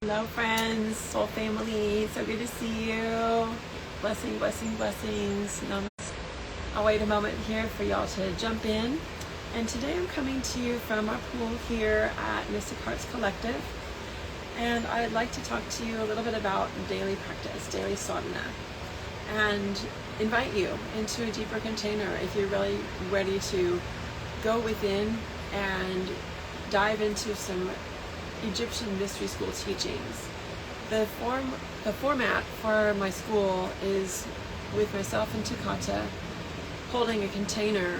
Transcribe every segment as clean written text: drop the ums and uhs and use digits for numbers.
Hello friends, soul family, so good to see you. Blessing, blessing, blessings. I'll wait a moment here for y'all to jump in. And today I'm coming to you from our pool here at Mystic Hearts Collective. And I'd like to talk to you a little bit about daily practice, daily sadhana, and invite you into a deeper container if you're really ready to go within and dive into some Egyptian mystery school teachings. The format for my school is with myself and Tukata holding a container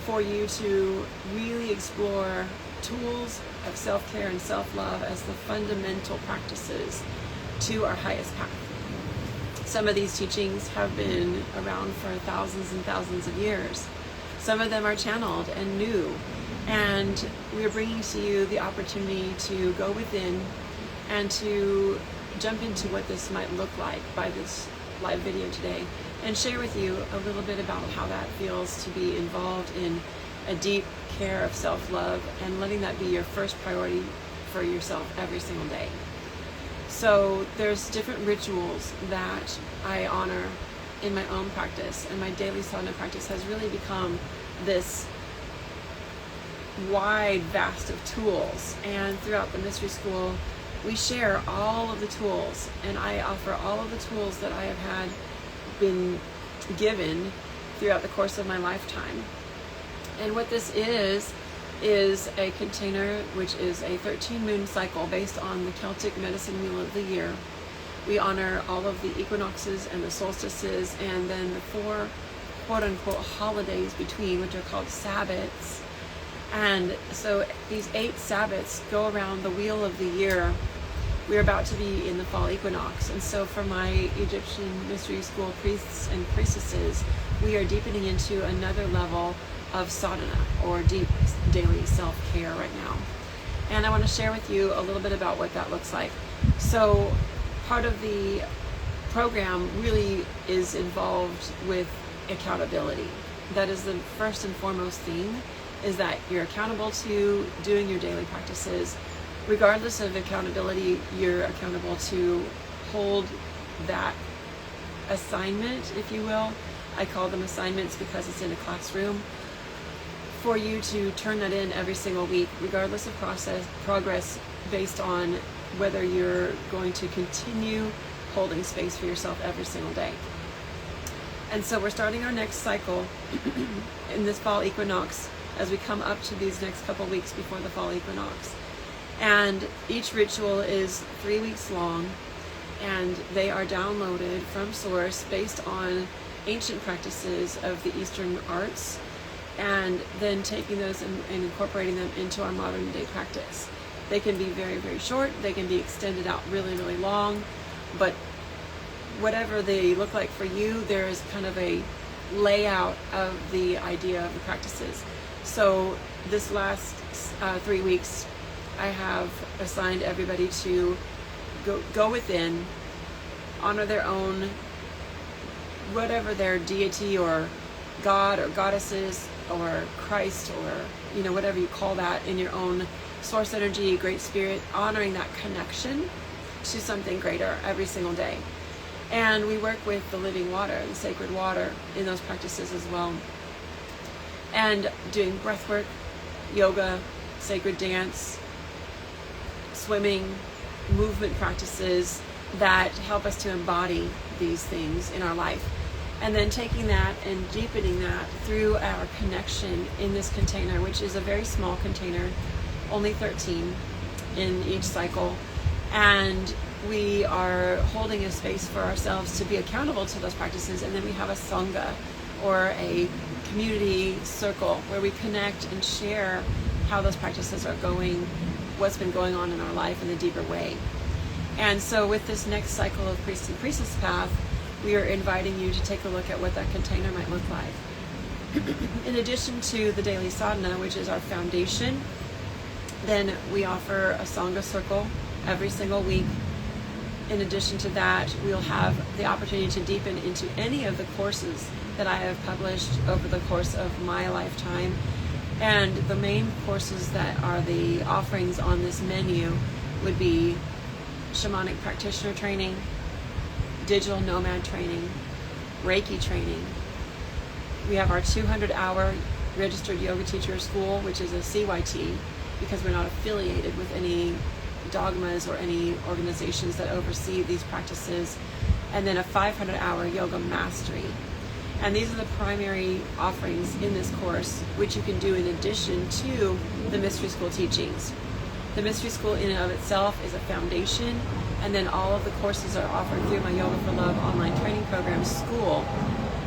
for you to really explore tools of self-care and self-love as the fundamental practices to our highest path. Some of these teachings have been around for thousands and thousands of years. Some of them are channeled and new. And we're bringing to you the opportunity to go within and to jump into what this might look like by this live video today, and share with you a little bit about how that feels to be involved in a deep care of self-love and letting that be your first priority for yourself every single day. So there's different rituals that I honor in my own practice, and my daily sadhana practice has really become this wide vast of tools. And throughout the mystery school we share all of the tools, and I offer all of the tools that I have been given throughout the course of my lifetime. And what this is a container which is a 13 moon cycle based on the Celtic medicine wheel of the year. We honor all of the equinoxes and the solstices, and then the 4 quote-unquote holidays between, which are called Sabbats. And so these 8 Sabbats go around the wheel of the year. We're about to be in the Fall Equinox. And so for my Egyptian mystery school priests and priestesses, we are deepening into another level of sadhana, or deep daily self-care right now. And I want to share with you a little bit about what that looks like. So part of the program really is involved with accountability. That is the first and foremost thing, is that you're accountable to doing your daily practices. Regardless of accountability, you're accountable to hold that assignment, if you will. I call them assignments because it's in a classroom, for you to turn that in every single week, regardless of progress, based on whether you're going to continue holding space for yourself every single day. And so we're starting our next cycle in this Fall Equinox as we come up to these next couple weeks before the Fall Equinox. And each ritual is 3 weeks long, and they are downloaded from source based on ancient practices of the Eastern arts, and then taking those and incorporating them into our modern day practice. They can be very, very short, they can be extended out really, really long, but whatever they look like for you, there is kind of a layout of the idea of the practices. So this last 3 weeks, I have assigned everybody to go within, honor their own, whatever their deity or god or goddesses or Christ, or whatever you call that in your own source energy, great spirit, honoring that connection to something greater every single day. And we work with the living water, the sacred water, in those practices as well. And doing breath work, yoga, sacred dance, swimming, movement practices that help us to embody these things in our life. And then taking that and deepening that through our connection in this container, which is a very small container, only 13 in each cycle. And we are holding a space for ourselves to be accountable to those practices. And then we have a sangha, or a community circle, where we connect and share how those practices are going, what's been going on in our life in a deeper way. And so with this next cycle of Priest and Priestess Path, we are inviting you to take a look at what that container might look like. In addition to the daily sadhana, which is our foundation, then we offer a sangha circle every single week. In addition to that, we'll have the opportunity to deepen into any of the courses that I have published over the course of my lifetime. And the main courses that are the offerings on this menu would be shamanic practitioner training, digital nomad training, Reiki training. We have our 200-hour registered yoga teacher school, which is a CYT, because we're not affiliated with any dogmas or any organizations that oversee these practices. And then a 500-hour yoga mastery. And these are the primary offerings in this course, which you can do in addition to the Mystery School teachings. The Mystery School in and of itself is a foundation, and then all of the courses are offered through my Yoga for Love online training program school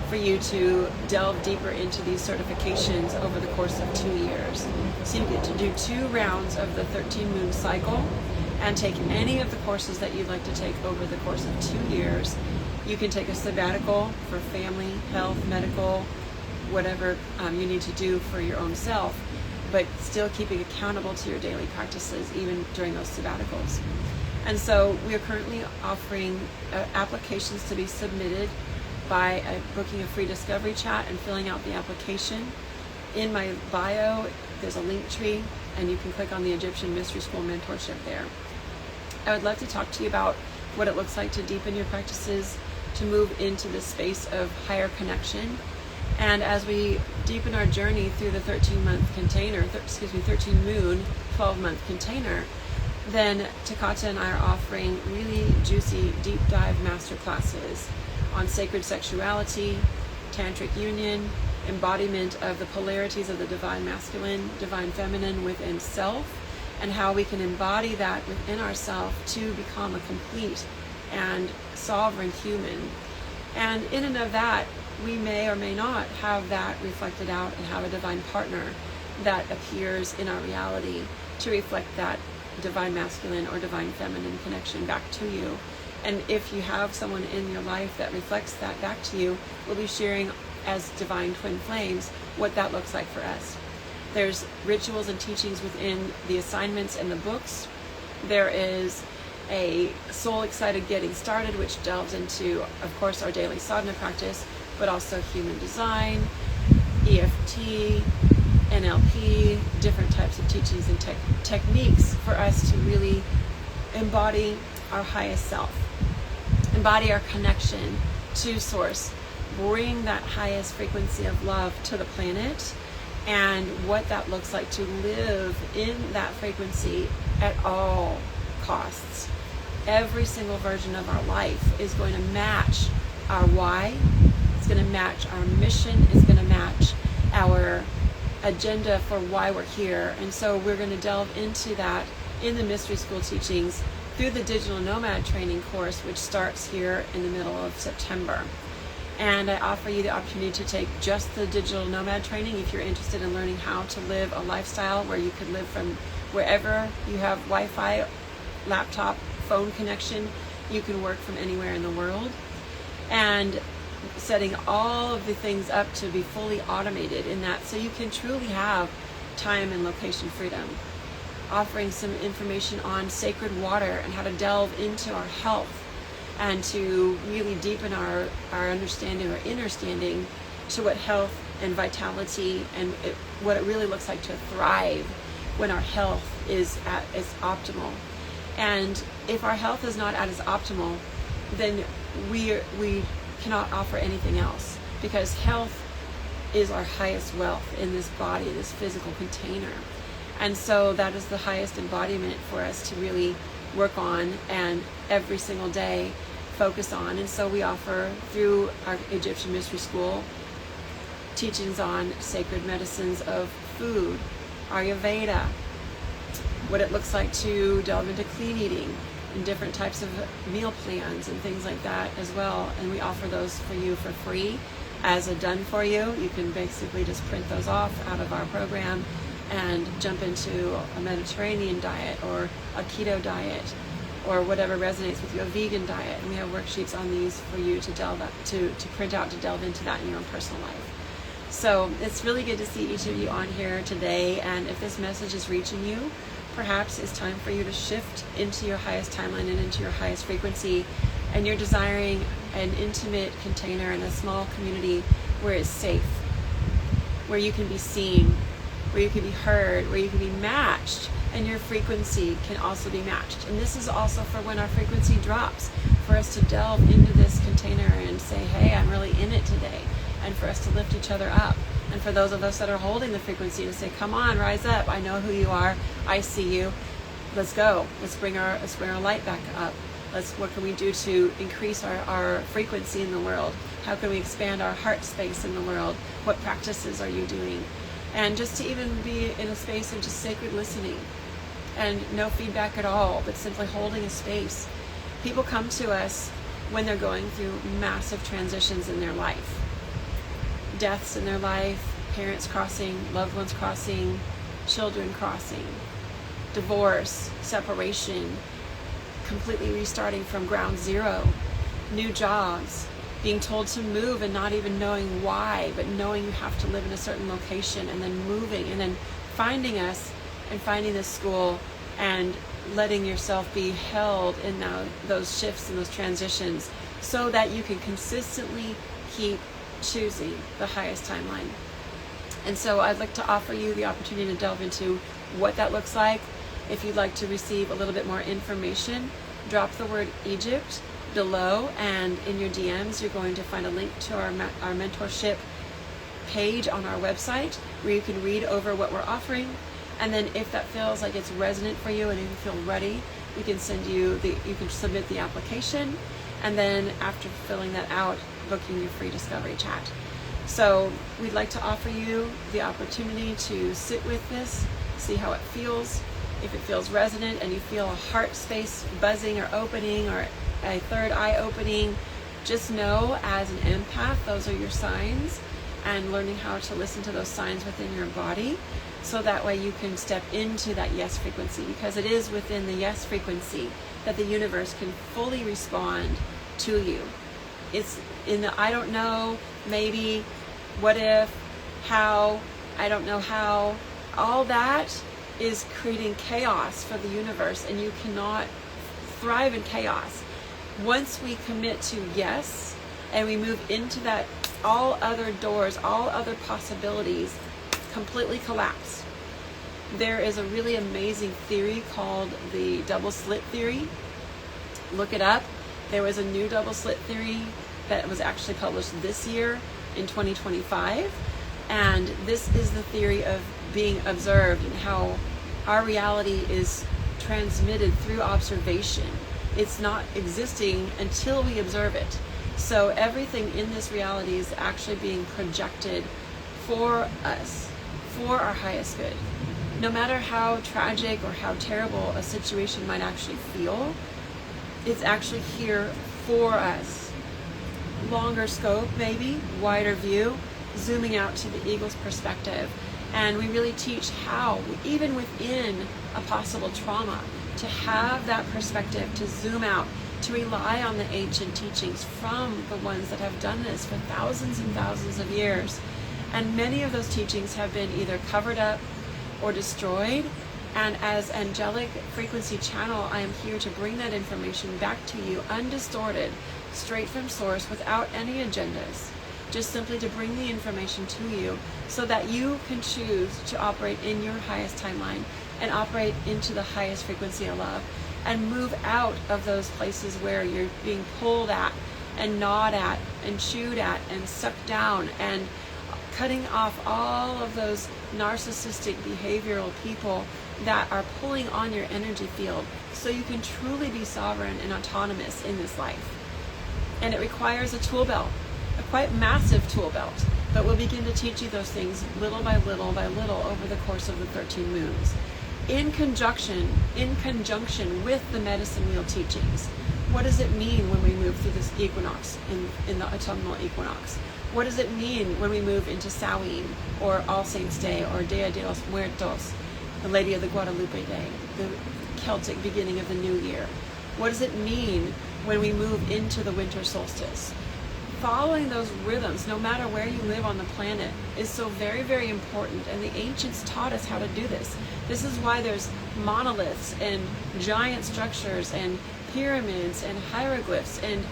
for you to delve deeper into these certifications over the course of 2 years. So you get to do 2 rounds of the 13-moon cycle and take any of the courses that you'd like to take over the course of 2 years. You can take a sabbatical for family, health, medical, whatever you need to do for your own self, but still keeping accountable to your daily practices even during those sabbaticals. And so we are currently offering applications to be submitted by booking a free discovery chat and filling out the application. In my bio, there's a link tree, and you can click on the Egyptian Mystery School Mentorship there. I would love to talk to you about what it looks like to deepen your practices, to move into the space of higher connection. And as we deepen our journey through the 13-month container, 13-moon, 12-month container, then Takata and I are offering really juicy deep dive master classes on sacred sexuality, tantric union, embodiment of the polarities of the divine masculine, divine feminine within self, and how we can embody that within ourselves to become a complete and sovereign human. And in and of that, we may or may not have that reflected out and have a divine partner that appears in our reality to reflect that divine masculine or divine feminine connection back to you. And if you have someone in your life that reflects that back to you, we'll be sharing as divine twin flames what that looks like for us. There's rituals and teachings within the assignments and the books. There is a Soul Excited Getting Started, which delves into, of course, our daily sadhana practice, but also human design, EFT, NLP, different types of teachings and techniques for us to really embody our highest self, embody our connection to Source, bring that highest frequency of love to the planet, and what that looks like to live in that frequency at all costs. Every single version of our life is going to match our why, it's going to match our mission, it's going to match our agenda for why we're here. And so we're going to delve into that in the Mystery School teachings through the Digital Nomad Training course, which starts here in the middle of September. And I offer you the opportunity to take just the Digital Nomad Training if you're interested in learning how to live a lifestyle where you can live from wherever you have Wi-Fi, laptop, phone connection. You can work from anywhere in the world. And setting all of the things up to be fully automated in that, so you can truly have time and location freedom. Offering some information on sacred water and how to delve into our health and to really deepen our understanding or understanding to what health and vitality and what it really looks like to thrive when our health is at its optimal. And if our health is not at its optimal, then we cannot offer anything else, because health is our highest wealth in this body, this physical container. And so that is the highest embodiment for us to really work on and every single day focus on. And so we offer through our Egyptian Mystery School teachings on sacred medicines of food, Ayurveda, what it looks like to delve into clean eating and different types of meal plans and things like that as well. And we offer those for you for free as a done for you. You can basically just print those off out of our program and jump into a Mediterranean diet or a keto diet or whatever resonates with you, a vegan diet. And we have worksheets on these for you to delve up, to print out, to delve into that in your own personal life. So it's really good to see each of you on here today. And if this message is reaching you, perhaps it's time for you to shift into your highest timeline and into your highest frequency. And you're desiring an intimate container and a small community where it's safe, where you can be seen, where you can be heard, where you can be matched, and your frequency can also be matched. And this is also for when our frequency drops, for us to delve into this container and say, hey, I'm really in it today, and for us to lift each other up. And for those of us that are holding the frequency, to say, come on, rise up, I know who you are, I see you, let's go, let's bring our light back up. What can we do to increase our frequency in the world? How can we expand our heart space in the world? What practices are you doing? And just to even be in a space of just sacred listening and no feedback at all, but simply holding a space. People come to us when they're going through massive transitions in their life. Deaths in their life, parents crossing, loved ones crossing, children crossing, divorce, separation, completely restarting from ground zero, new jobs, being told to move and not even knowing why, but knowing you have to live in a certain location, and then moving, and then finding us and finding this school and letting yourself be held in those shifts and those transitions so that you can consistently keep choosing the highest timeline. And so I'd like to offer you the opportunity to delve into what that looks like. If you'd like to receive a little bit more information, drop the word Egypt below, and in your DMs you're going to find a link to our mentorship page on our website where you can read over what we're offering. And then if that feels like it's resonant for you and you feel ready, we can send you you can submit the application, and then after filling that out, booking your free discovery chat. So we'd like to offer you the opportunity to sit with this, see how it feels. If it feels resonant and you feel a heart space buzzing or opening, or a third eye opening, just know as an empath, those are your signs, and learning how to listen to those signs within your body, so that way you can step into that yes frequency, because it is within the yes frequency that the universe can fully respond to you. It's in the I don't know, maybe, what if, how, I don't know how, all that is creating chaos for the universe, and you cannot thrive in chaos. Once we commit to yes, and we move into that, all other doors, all other possibilities completely collapse. There is a really amazing theory called the double slit theory. Look it up. There was a new double slit theory that was actually published this year in 2025. And this is the theory of being observed and how our reality is transmitted through observation. It's not existing until we observe it. So everything in this reality is actually being projected for us, for our highest good. No matter how tragic or how terrible a situation might actually feel, it's actually here for us. Longer scope, maybe, wider view, zooming out to the eagle's perspective. And we really teach how, even within a possible trauma, to have that perspective, to zoom out, to rely on the ancient teachings from the ones that have done this for thousands and thousands of years. And many of those teachings have been either covered up or destroyed. And as angelic frequency channel, I am here to bring that information back to you undistorted, straight from source, without any agendas. Just simply to bring the information to you so that you can choose to operate in your highest timeline and operate into the highest frequency of love, and move out of those places where you're being pulled at and gnawed at and chewed at and sucked down, and cutting off all of those narcissistic behavioral people that are pulling on your energy field, so you can truly be sovereign and autonomous in this life. And it requires a tool belt, a quite massive tool belt, but we'll begin to teach you those things little by little by little over the course of the 13 moons, in conjunction with the medicine wheel teachings. What does it mean when we move through this equinox, in the autumnal equinox? What does it mean when we move into Samhain, or All Saints' Day, or Dia de los Muertos, the Lady of the Guadalupe Day, the Celtic beginning of the new year? What does it mean when we move into the winter solstice? Following those rhythms, no matter where you live on the planet, is so very, very important. And the ancients taught us how to do this. This is why there's monoliths and giant structures and pyramids and hieroglyphs and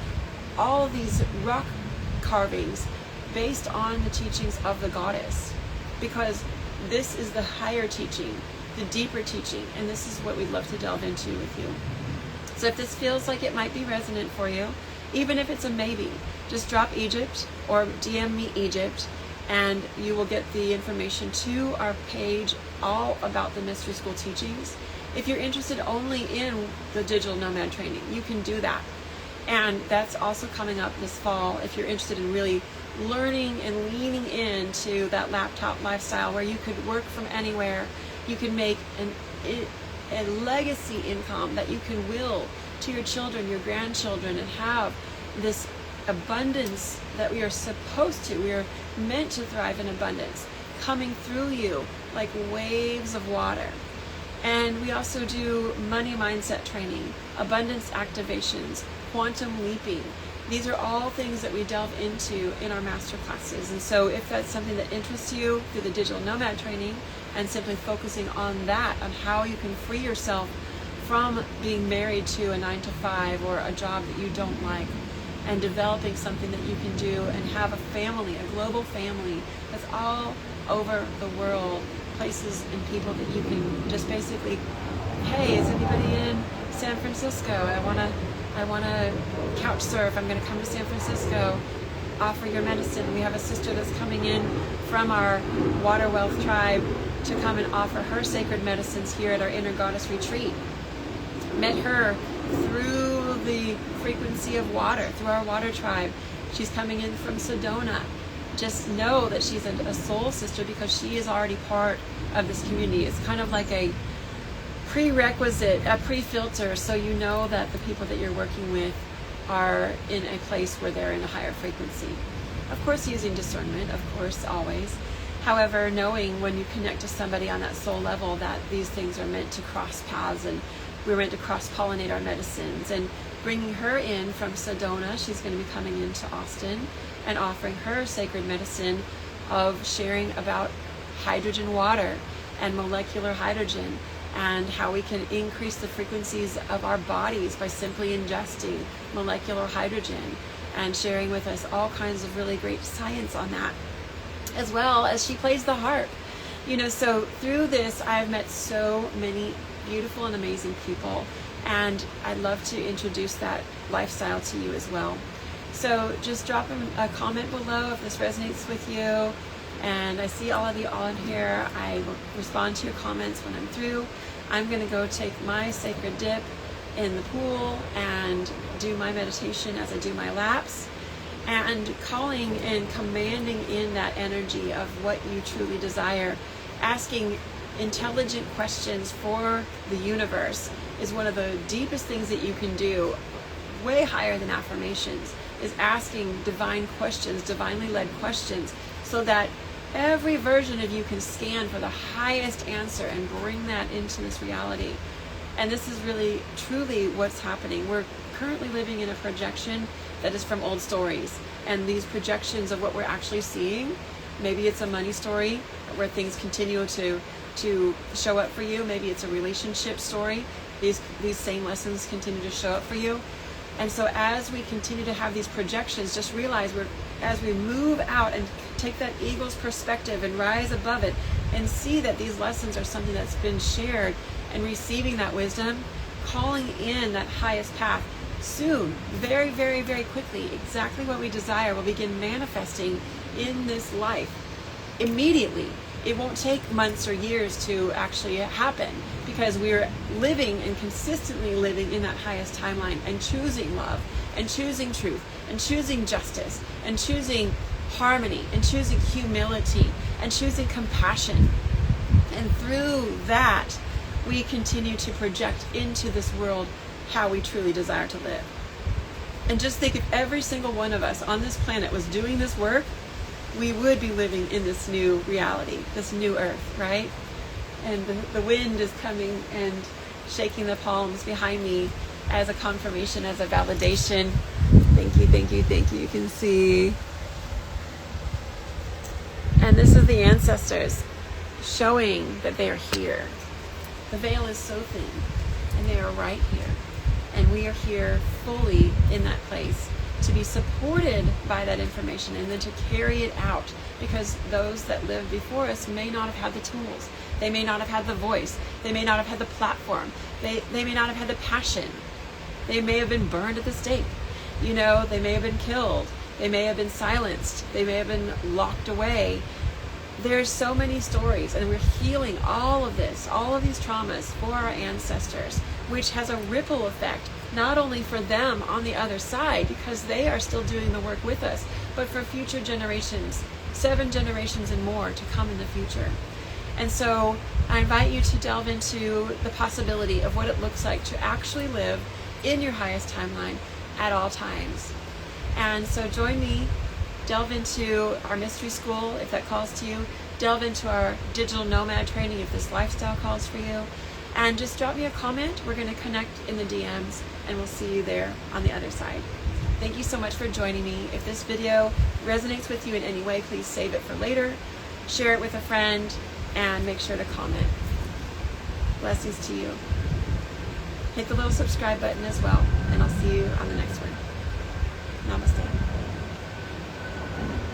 all of these rock carvings based on the teachings of the goddess. Because this is the higher teaching. the deeper teaching, and this is what we'd love to delve into with you. So if this feels like it might be resonant for you, even if it's a maybe, just drop Egypt or DM me Egypt, and you will get the information to our page all about the Mystery School teachings. If you're interested only in the Digital Nomad Training, you can do that. And that's also coming up this fall if you're interested in really learning and leaning into that laptop lifestyle where you could work from anywhere. You can make a legacy income that you can will to your children, your grandchildren, and have this abundance that we are supposed to. We are meant to thrive in abundance coming through you like waves of water. And we also do money mindset training, abundance activations, quantum leaping. These are all things that we delve into in our master classes. And so if that's something that interests you through the Digital Nomad Training and simply focusing on that, on how you can free yourself from being married to a 9-to-5 or a job that you don't like, and developing something that you can do and have a family, a global family that's all over the world, places and people that you can just basically, hey, is anybody in San Francisco? I want to couch surf. I'm going to come to San Francisco, offer your medicine. We have a sister that's coming in from our Water Wealth tribe to come and offer her sacred medicines here at our Inner Goddess Retreat. Met her through the frequency of water, through our water tribe. She's coming in from Sedona. Just know that she's a soul sister because she is already part of this community. It's kind of like a prerequisite, a pre-filter, so you know that the people that you're working with are in a place where they're in a higher frequency. Of course, using discernment, of course, always. However, knowing when you connect to somebody on that soul level that these things are meant to cross paths, and we're meant to cross-pollinate our medicines. And bringing her in from Sedona, she's going to be coming into Austin and offering her sacred medicine of sharing about hydrogen water and molecular hydrogen, and how we can increase the frequencies of our bodies by simply ingesting molecular hydrogen, and sharing with us all kinds of really great science on that, as well as she plays the harp. So through this, I've met so many beautiful and amazing people, and I'd love to introduce that lifestyle to you as well. So just drop a comment below if this resonates with you. And I see all of you on here. I will respond to your comments when I'm through. I'm going to go take my sacred dip in the pool and do my meditation as I do my laps, and calling and commanding in that energy of what you truly desire. Asking intelligent questions for the universe is one of the deepest things that you can do, way higher than affirmations, is asking divine questions, divinely led questions, so that every version of you can scan for the highest answer and bring that into this reality. And this is really, truly what's happening. We're currently living in a projection that is from old stories. And these projections of what we're actually seeing, maybe it's a money story where things continue to show up for you. Maybe it's a relationship story. These same lessons continue to show up for you. And so as we continue to have these projections, just realize as we move out and take that eagle's perspective and rise above it and see that these lessons are something that's been shared, and receiving that wisdom, calling in that highest path, soon, very, very, very quickly, exactly what we desire will begin manifesting in this life immediately. It won't take months or years to actually happen, because we're living and consistently living in that highest timeline, and choosing love, and choosing truth, and choosing justice, and choosing harmony, and choosing humility, and choosing compassion. And through that, we continue to project into this world how we truly desire to live. And just think, if every single one of us on this planet was doing this work, we would be living in this new reality, this new earth, right? And the wind is coming and shaking the palms behind me as a confirmation, as a validation. Thank you, thank you, thank you. You can see. And this is the ancestors showing that they are here. The veil is so thin, and they are right here. And we are here fully in that place to be supported by that information and then to carry it out, because those that lived before us may not have had the tools. They may not have had the voice. They may not have had the platform. They may not have had the passion. They may have been burned at the stake. You know, they may have been killed. They may have been silenced. They may have been locked away. There's so many stories, and we're healing all of this, all of these traumas for our ancestors, which has a ripple effect, not only for them on the other side, because they are still doing the work with us, but for future generations, 7 generations and more to come in the future. And so I invite you to delve into the possibility of what it looks like to actually live in your highest timeline at all times. And so join me, delve into our mystery school if that calls to you, delve into our Digital Nomad Training if this lifestyle calls for you, and just drop me a comment. We're going to connect in the DMs, and we'll see you there on the other side. Thank you so much for joining me. If this video resonates with you in any way, please save it for later, share it with a friend, and make sure to comment. Blessings to you. Hit the little subscribe button as well, and I'll see you on the next one. Namaste.